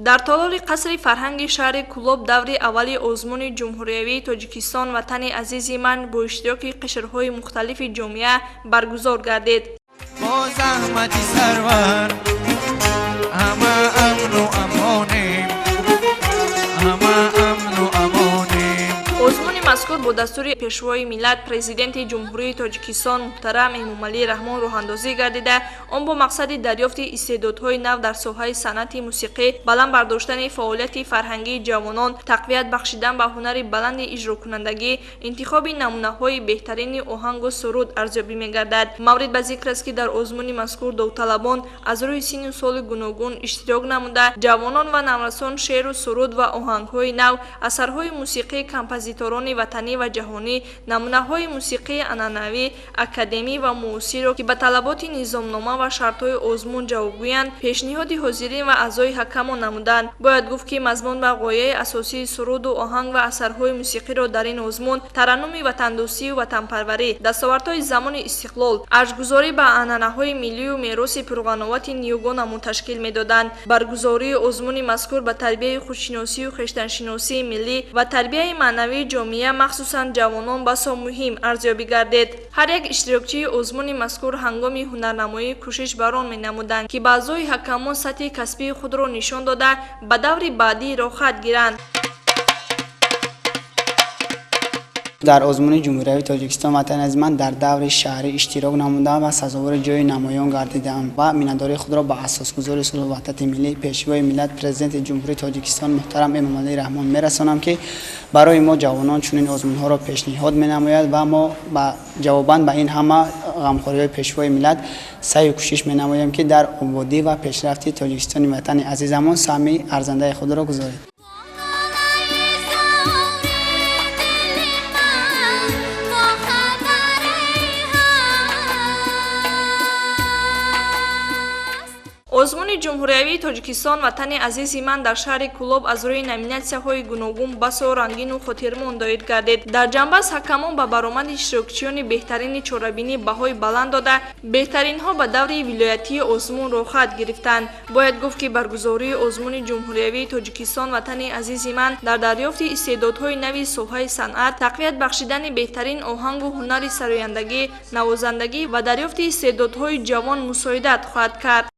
дар толори қасри фарҳанги шаҳри Кӯлоб даври аввали озмуни ҷумҳуриявии Тоҷикистон ватани азизи ман бо иштироки қишрҳои мухталифи ҷомеа баргузор гардид. бо заҳмати сарвар ҳама амну амонем, ҳама амну амонем. озмуни мазкур бо дастури пешвои миллат президенти ҷумҳурии Тоҷикистон муҳтарам Эмомалӣ Раҳмон роҳандозӣ гардида, он бо мақсади дарёфти истеъдодҳои нав дар соҳаи санъати мусиқӣ, баланд бардоштани фаъолияти фарҳангии ҷавонон, тақвият бахшидан ба ҳунари баланди иҷрокунандагӣ, интихоби намунаҳои беҳтарини оҳангу суруд арзёбӣ мегардад. Маврид ба зикр аст ки дар озмуни мазкур довталабон аз рӯи синну соли гуногун иштирок намуда, ҷавонон ва наврасон шеъру суруд ва оҳангҳои нав, асарҳои мусиқии композиторони ватанӣ ва ҷаҳонӣ, намунаҳои мусиқии анъанавӣ, академӣ ва муосирро ки ба талаботи низомнома ва шартҳои озмун ҷавобгӯянд, пешниҳоди ҳозирин ва аъзои ҳакамон намуданд. Бояд гуфт ки мазмун ва ғояи асосии суруду оҳанг ва асарҳои мусиқиро дар ин озмун тараннуми ватандӯстию ватанпарварӣ, дастовардҳои замони истиқлол, аршгузорӣ ба анъанаҳои миллию мероси пурғановати ниюгонамун ташкил медоданд. Баргузории озмуни мазкур ба тарбияи худшиносию хештаншиносии миллӣ ва тарбияи маънавии ҷомеа махсусан ҷавонон басо муҳим арзёбӣ гардид. ҳар як иштирокчии озмуни мазкур ҳангоми ҳунарнамоӣ кӯшиш бар он менамуданд ки ба аъзои ҳакамон сатҳи касбии худро нишон дода ба даври баъдӣ рохат гиранд. дар озмуни ҷумҳуриявии Тоҷикистон ватани аз ман дар даври шаҳрӣ иштирок намудам ва сазовори ҷои намоён гардидам ва миннатдории худро ба асосгузори сулҳу ваҳдати миллӣ, пешвои миллат, президенти ҷумҳурии Тоҷикистон муҳтарам Эмомалӣ Раҳмон мерасонам, ки барои мо ҷавонон чунин озмунҳоро пешниҳод менамояд ва мо ҷавобан ба ин ҳама ғамхориҳои пешвои миллат саъю кӯшиш менамоем, ки дар ободӣ ва пешрафти Тоҷикистони ватани азизамон саҳми арзандаи худро гузоред. озмуни ҷумҳуриявии Тоҷикистон ватани азизи ман дар шаҳри Кӯлоб аз рӯи номинатсияҳои гуногун басо рангину хотирмон доид гардид. Дар ҷанбас ҳакамон ба баромади иштирокчиёни беҳтарини чорабинӣ баҳои баланд дода, беҳтаринҳо ба даври вилоятии озмун рохат гирифтанд. Бояд гуфт ки баргузории озмуни ҷумҳуриявии Тоҷикистон ватани азизи ман дар дарёфти истеъдодҳои нави соҳаи санъат, тақвият бахшидани беҳтарин оҳангу ҳунари сарояндагӣ, навозандагӣ ва дарёфти истеъдодҳои ҷавон мусоидат хоҳад кард.